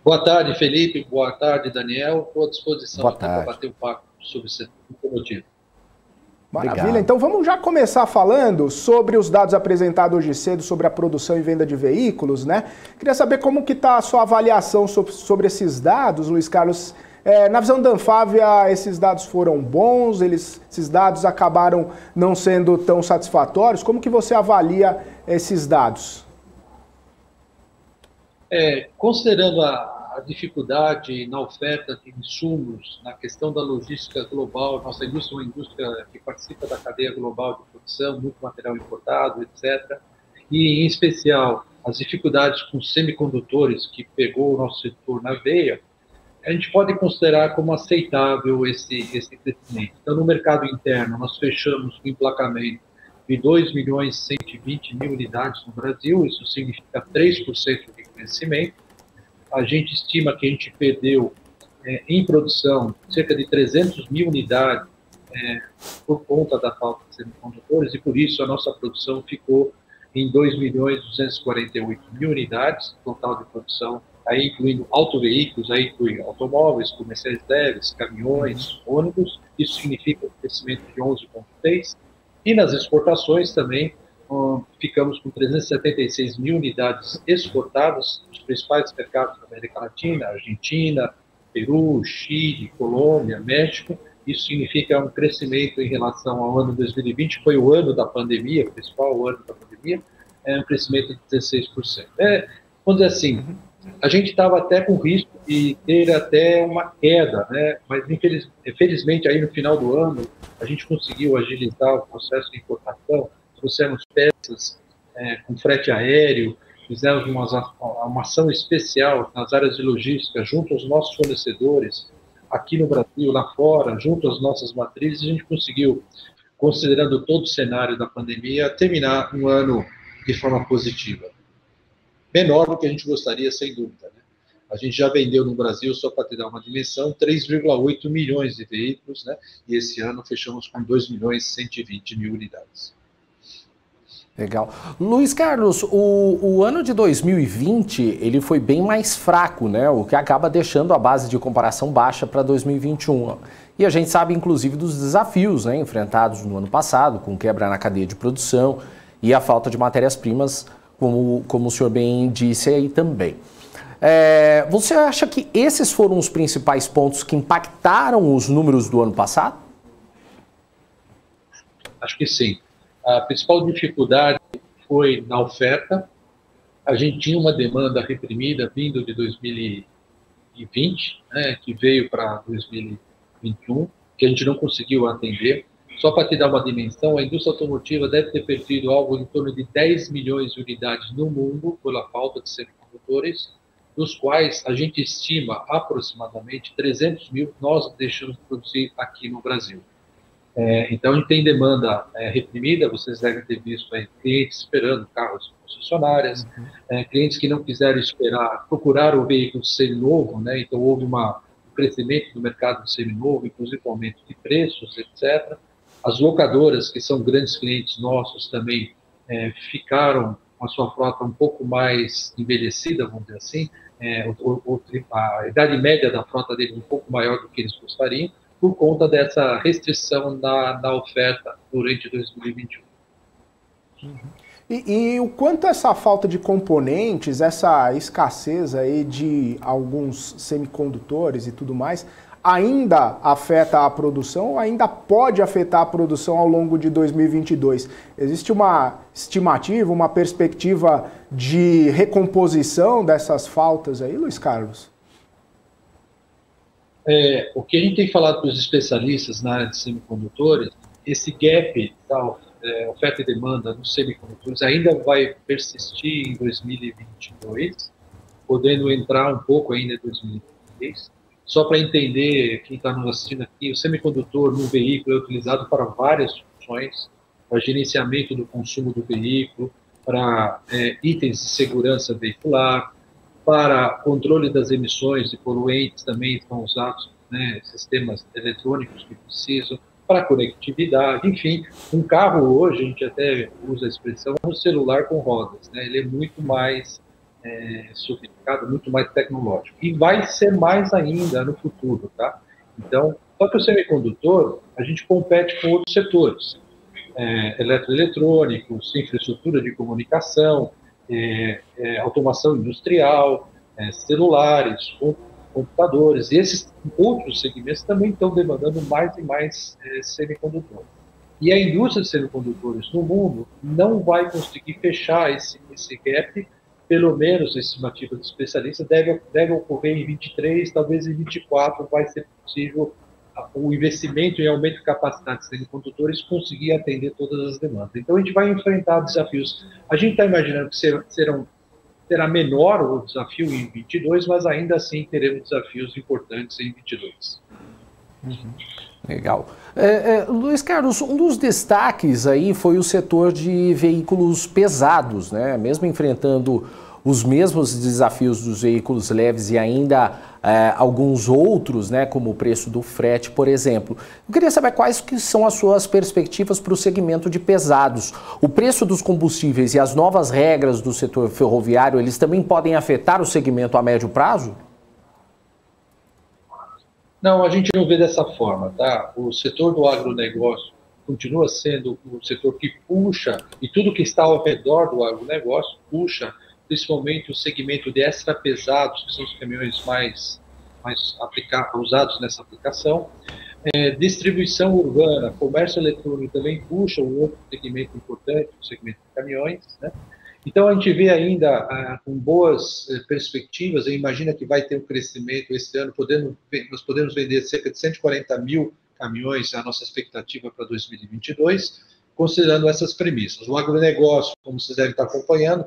Boa tarde, Felipe. Boa tarde, Daniel. Estou à disposição Boa aqui para tarde. bater um papo sobre o setor automotivo. Maravilha. Obrigado. Então vamos já começar falando sobre os dados apresentados hoje cedo sobre a produção e venda de veículos, né? Queria saber como que está a sua avaliação sobre esses dados, Luiz Carlos. Na visão da Anfávia, esses dados foram bons? Esses dados acabaram não sendo tão satisfatórios? Como que você avalia esses dados? Considerando a dificuldade na oferta de insumos, na questão da logística global, nossa indústria é uma indústria que participa da cadeia global de produção, muito material importado, etc. E, em especial, as dificuldades com semicondutores que pegou o nosso setor na veia, a gente pode considerar como aceitável esse crescimento. Então, no mercado interno, nós fechamos com emplacamento de 2.120.000 unidades no Brasil, isso significa 3% de crescimento. A gente estima que a gente perdeu em produção cerca de 300.000 unidades por conta da falta de semicondutores, e por isso a nossa produção ficou em 2.248.000 unidades, total de produção, aí incluindo autoveículos, aí inclui automóveis, comerciais leves, caminhões, ônibus, isso significa um crescimento de 11,6%. E nas exportações também, ficamos com 376.000 unidades exportadas nos principais mercados da América Latina, Argentina, Peru, Chile, Colômbia, México. Isso significa um crescimento em relação ao ano 2020, que foi o ano da pandemia, o principal ano da pandemia, um crescimento de 16%. Vamos dizer assim, a gente estava até com risco de ter até uma queda, né? Mas infelizmente aí no final do ano a gente conseguiu agilizar o processo de importação, trouxemos peças com frete aéreo, fizemos uma ação especial nas áreas de logística junto aos nossos fornecedores, aqui no Brasil, lá fora, junto às nossas matrizes, a gente conseguiu, considerando todo o cenário da pandemia, terminar um ano de forma positiva. Menor do que a gente gostaria, sem dúvida, né? A gente já vendeu no Brasil, só para te dar uma dimensão, 3,8 milhões de veículos, né? E esse ano fechamos com 2.120.000 unidades. Legal. Luiz Carlos, o ano de 2020 ele foi bem mais fraco, né? O que acaba deixando a base de comparação baixa para 2021. E a gente sabe, inclusive, dos desafios, né, enfrentados no ano passado, com quebra na cadeia de produção e a falta de matérias-primas, como o senhor bem disse aí também. Você acha que esses foram os principais pontos que impactaram os números do ano passado? Acho que sim. A principal dificuldade foi na oferta. A gente tinha uma demanda reprimida vindo de 2020, né, que veio para 2021, que a gente não conseguiu atender. Só para te dar uma dimensão, a indústria automotiva deve ter perdido algo em torno de 10 milhões de unidades no mundo pela falta de semicondutores, dos quais a gente estima aproximadamente 300.000 nós deixamos de produzir aqui no Brasil. Então, a gente tem demanda reprimida, vocês devem ter visto aí, clientes esperando carros concessionárias, clientes que não quiseram esperar, procuraram o veículo seminovo, né? Então houve um crescimento do mercado de seminovo, inclusive aumento de preços, etc. As locadoras, que são grandes clientes nossos também, ficaram com a sua frota um pouco mais envelhecida, vamos dizer assim, a idade média da frota deles um pouco maior do que eles gostariam, por conta dessa restrição da oferta durante 2021. E o quanto essa falta de componentes, essa escassez aí de alguns semicondutores e tudo mais, ainda afeta a produção ou ainda pode afetar a produção ao longo de 2022? Existe uma estimativa, uma perspectiva de recomposição dessas faltas aí, Luiz Carlos? O que a gente tem falado para os especialistas na área de semicondutores, esse gap da oferta e demanda nos semicondutores ainda vai persistir em 2022, podendo entrar um pouco ainda em 2023. Só para entender, quem está nos assistindo aqui, o semicondutor no veículo é utilizado para várias funções, para gerenciamento do consumo do veículo, para itens de segurança veicular, para controle das emissões de poluentes também são usados, né, sistemas eletrônicos que precisam, para conectividade, enfim, um carro hoje, a gente até usa a expressão, um celular com rodas, né, ele é muito mais sofisticado, muito mais tecnológico. E vai ser mais ainda no futuro, tá? Então, só que o semicondutor, a gente compete com outros setores. Eletroeletrônicos, infraestrutura de comunicação, automação industrial, celulares, computadores. E esses outros segmentos também estão demandando mais e mais semicondutores. E a indústria de semicondutores no mundo não vai conseguir fechar esse gap, pelo menos, estimativa dos especialistas, deve ocorrer em 23, talvez em 24 vai ser possível o investimento em aumento de capacidade de semicondutores conseguir atender todas as demandas. Então, a gente vai enfrentar desafios. A gente está imaginando que será menor o desafio em 22, mas ainda assim teremos desafios importantes em 22. Legal. Luiz Carlos, um dos destaques aí foi o setor de veículos pesados, né? Mesmo enfrentando os mesmos desafios dos veículos leves e ainda alguns outros, né, como o preço do frete, por exemplo. Eu queria saber quais que são as suas perspectivas para o segmento de pesados. O preço dos combustíveis e as novas regras do setor ferroviário, eles também podem afetar o segmento a médio prazo? Não, a gente não vê dessa forma, tá? O setor do agronegócio continua sendo o setor que puxa, e tudo que está ao redor do agronegócio puxa, principalmente o segmento de extra pesados, que são os caminhões mais usados nessa aplicação. Distribuição urbana, comércio eletrônico também puxa um outro segmento importante, o segmento de caminhões, né? Então, a gente vê ainda com boas perspectivas, e imagina que vai ter um crescimento esse ano, nós podemos vender cerca de 140 mil caminhões, a nossa expectativa para 2022, considerando essas premissas. O agronegócio, como vocês devem estar acompanhando,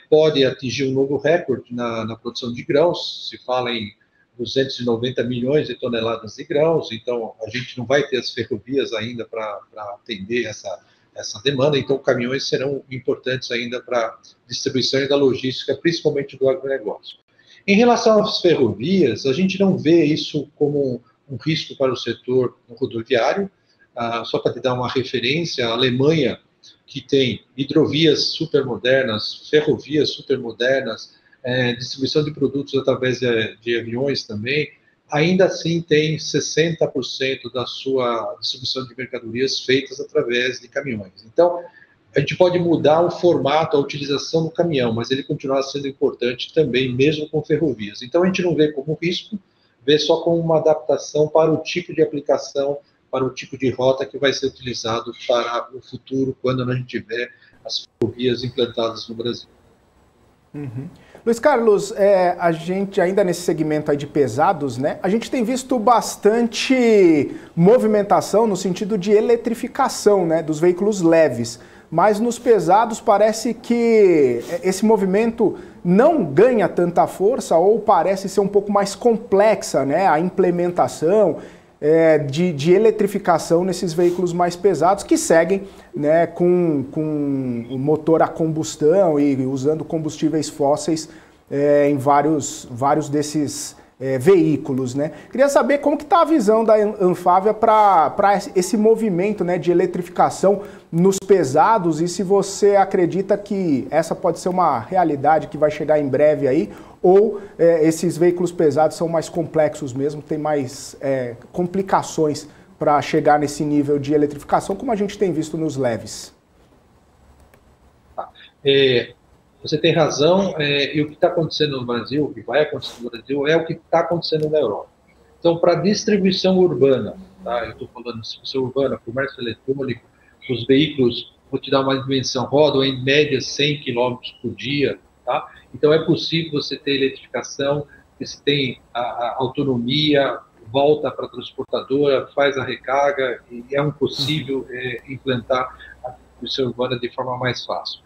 pode atingir um novo recorde na produção de grãos, se fala em 290 milhões de toneladas de grãos, então a gente não vai ter as ferrovias ainda para atender essa demanda, então caminhões serão importantes ainda para a distribuição e da logística, principalmente do agronegócio. Em relação às ferrovias, a gente não vê isso como um risco para o setor rodoviário. Só para te dar uma referência, a Alemanha, que tem hidrovias supermodernas, ferrovias supermodernas, distribuição de produtos através de aviões também, ainda assim tem 60% da sua distribuição de mercadorias feitas através de caminhões. Então, a gente pode mudar o formato, a utilização do caminhão, mas ele continua sendo importante também, mesmo com ferrovias. Então, a gente não vê como risco, vê só como uma adaptação para o tipo de aplicação, para o tipo de rota que vai ser utilizado para o futuro, quando a gente tiver as ferrovias implantadas no Brasil. Uhum. Luiz Carlos, a gente ainda nesse segmento aí de pesados, né? A gente tem visto bastante movimentação no sentido de eletrificação, né, dos veículos leves. Mas nos pesados parece que esse movimento não ganha tanta força ou parece ser um pouco mais complexa, né, a implementação de eletrificação nesses veículos mais pesados que seguem, né, com o motor a combustão e usando combustíveis fósseis em vários desses veículos, né? Queria saber como que está a visão da Anfávia para esse movimento, né, de eletrificação nos pesados e se você acredita que essa pode ser uma realidade que vai chegar em breve aí ou esses veículos pesados são mais complexos mesmo, tem mais complicações para chegar nesse nível de eletrificação, como a gente tem visto nos leves. Você tem razão, e o que está acontecendo no Brasil, o que vai acontecer no Brasil, é o que está acontecendo na Europa. Então, para distribuição urbana, tá? Eu estou falando de distribuição urbana, comércio eletrônico, os veículos, vou te dar uma dimensão, rodam em média 100 km por dia, tá? Então, é possível você ter eletrificação, você tem a autonomia, volta para a transportadora, faz a recarga, e é possível implantar a distribuição urbana de forma mais fácil.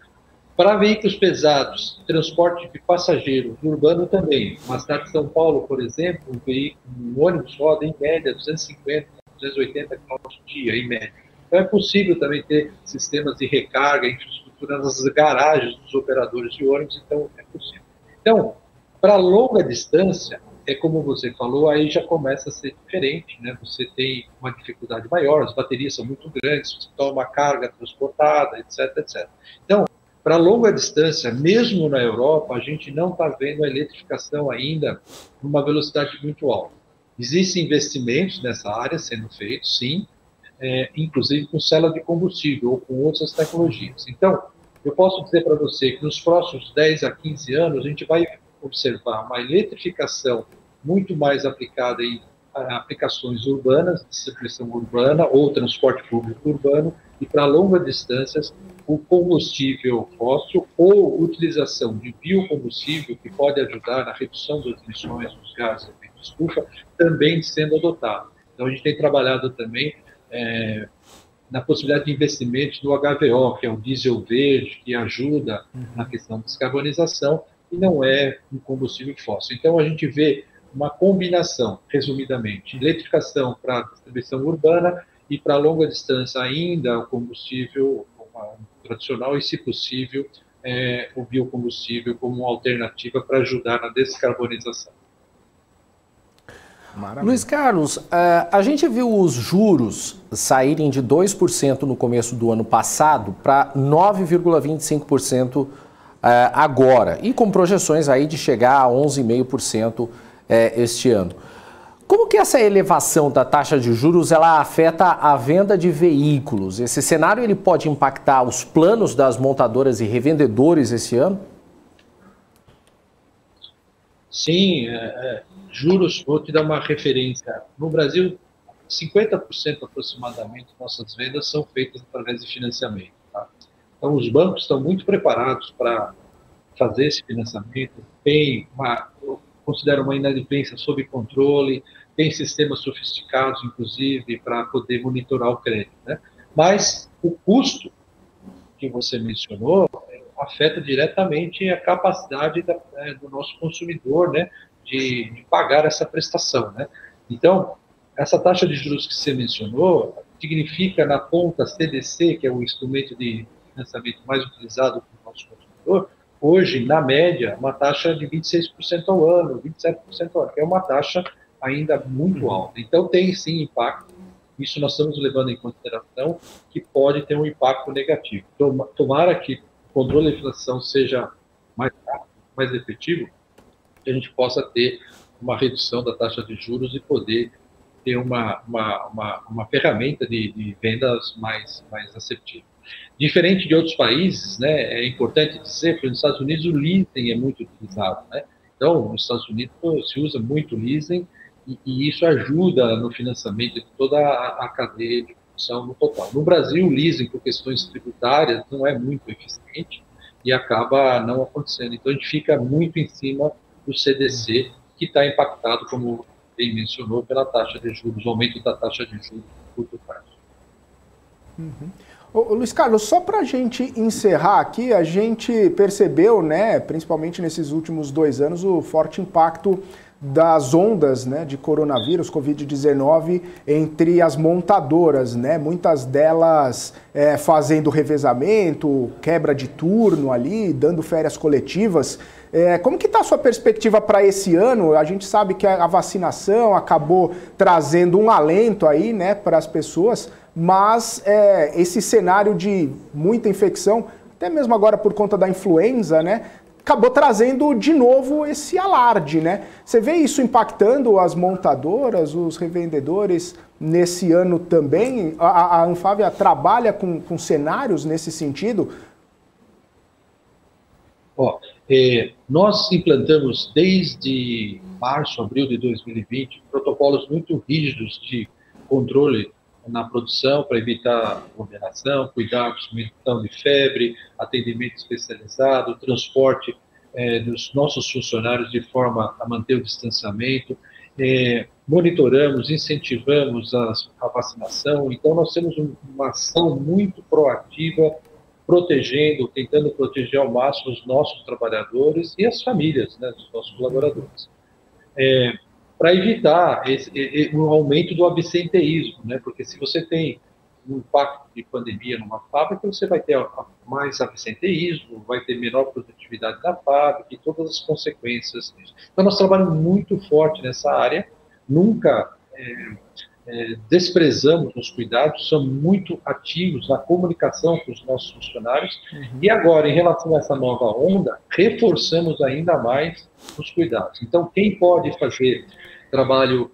Para veículos pesados, transporte de passageiros, urbano também. Na cidade de São Paulo, por exemplo, um ônibus roda em média 250, 280 km por dia, em média. Então é possível também ter sistemas de recarga, infraestrutura nas garagens dos operadores de ônibus, então é possível. Então, para longa distância, como você falou, aí já começa a ser diferente, né? Você tem uma dificuldade maior, as baterias são muito grandes, você toma carga transportada, etc, etc. Então, Para longa distância, mesmo na Europa, a gente não está vendo a eletrificação ainda numa velocidade muito alta. Existem investimentos nessa área sendo feitos, sim, inclusive com célula de combustível ou com outras tecnologias. Então, eu posso dizer para você que nos próximos 10 a 15 anos, a gente vai observar uma eletrificação muito mais aplicada em aplicações urbanas, distribuição urbana ou transporte público urbano, e para longas distâncias, o combustível fóssil ou utilização de biocombustível, que pode ajudar na redução das emissões dos gases de efeito estufa, também sendo adotado. Então, a gente tem trabalhado também na possibilidade de investimentos no HVO, que é o diesel verde, que ajuda na questão da descarbonização, e não é um combustível fóssil. Então, a gente vê uma combinação, resumidamente, eletrificação para distribuição urbana e para longa distância ainda o combustível tradicional e, se possível, o biocombustível como uma alternativa para ajudar na descarbonização. Maravilha. Luiz Carlos, a gente viu os juros saírem de 2% no começo do ano passado para 9,25% agora, e com projeções aí de chegar a 11,5% este ano. Como que essa elevação da taxa de juros ela afeta a venda de veículos? Esse cenário ele pode impactar os planos das montadoras e revendedores esse ano? Sim, juros, vou te dar uma referência. No Brasil, 50% aproximadamente das nossas vendas são feitas através de financiamento. Tá? Então, os bancos estão muito preparados para fazer esse financiamento, eu considero uma inadimplência sob controle, tem sistemas sofisticados, inclusive, para poder monitorar o crédito. Né? Mas o custo que você mencionou afeta diretamente a capacidade do nosso consumidor, né, de pagar essa prestação. Né? Então, essa taxa de juros que você mencionou significa, na ponta CDC, que é o instrumento de financiamento mais utilizado pelo nosso consumidor, hoje, na média, uma taxa de 26% ao ano, 27% ao ano, que é uma taxa ainda muito alta. Então, tem sim impacto. Isso nós estamos levando em consideração, que pode ter um impacto negativo. Tomara que o controle da inflação seja mais rápido, mais efetivo, que a gente possa ter uma redução da taxa de juros e poder ter uma ferramenta de vendas mais assertiva. Diferente de outros países, né, é importante dizer que nos Estados Unidos o leasing é muito utilizado. Né? Então, nos Estados Unidos se usa muito leasing e isso ajuda no financiamento de toda a cadeia de produção no total. No Brasil, o leasing, por questões tributárias, não é muito eficiente e acaba não acontecendo. Então, a gente fica muito em cima do CDC, que está impactado, como bem mencionou, pela taxa de juros, o aumento da taxa de juros no curto prazo. Ô, Luiz Carlos, só para a gente encerrar aqui, a gente percebeu, né, principalmente nesses últimos 2 anos, o forte impacto das ondas, né, de coronavírus, Covid-19, entre as montadoras, né, muitas delas fazendo revezamento, quebra de turno ali, dando férias coletivas. Como que está a sua perspectiva para esse ano? A gente sabe que a vacinação acabou trazendo um alento aí, né, para as pessoas, mas esse cenário de muita infecção, até mesmo agora por conta da influenza, né, acabou trazendo de novo esse alarde, né? Você vê isso impactando as montadoras, os revendedores nesse ano também? A Anfávia trabalha com cenários nesse sentido? Nós implantamos desde março, abril de 2020, protocolos muito rígidos de controle na produção para evitar aglomeração, cuidados com medição de febre, atendimento especializado, transporte dos nossos funcionários de forma a manter o distanciamento, monitoramos, incentivamos a vacinação. Então, nós temos uma ação muito proativa, tentando proteger ao máximo os nossos trabalhadores e as famílias, né, dos nossos colaboradores. Para evitar um aumento do absenteísmo, né? Porque se você tem um impacto de pandemia numa fábrica, você vai ter mais absenteísmo, vai ter menor produtividade da fábrica e todas as consequências disso. Então, nós trabalhamos muito forte nessa área, nunca desprezamos os cuidados, somos muito ativos na comunicação com os nossos funcionários, e agora, em relação a essa nova onda, reforçamos ainda mais os cuidados. Então, quem pode fazer trabalho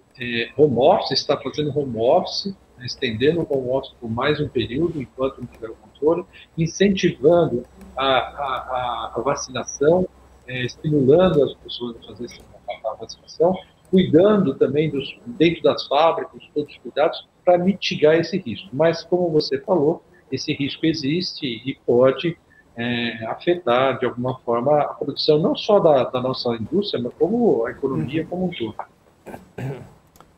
home office, está fazendo home office, estendendo o home office por mais um período, enquanto não tiver o controle, incentivando a vacinação, estimulando as pessoas a fazer a vacinação, cuidando também dentro das fábricas, todos os cuidados, para mitigar esse risco. Mas, como você falou, esse risco existe e pode afetar, de alguma forma, a produção não só da nossa indústria, mas como a economia como um todo.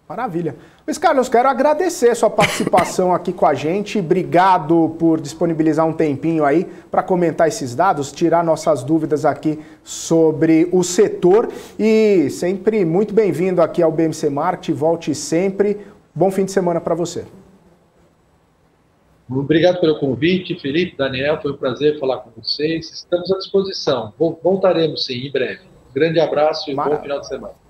Maravilha. Luiz Carlos, quero agradecer a sua participação aqui com a gente. Obrigado por disponibilizar um tempinho aí para comentar esses dados, tirar nossas dúvidas aqui sobre o setor. E sempre muito bem-vindo aqui ao BMC Market. Volte sempre. Bom fim de semana para você. Obrigado pelo convite, Felipe, Daniel. Foi um prazer falar com vocês. Estamos à disposição. Voltaremos, sim, em breve. Grande abraço e bom final de semana.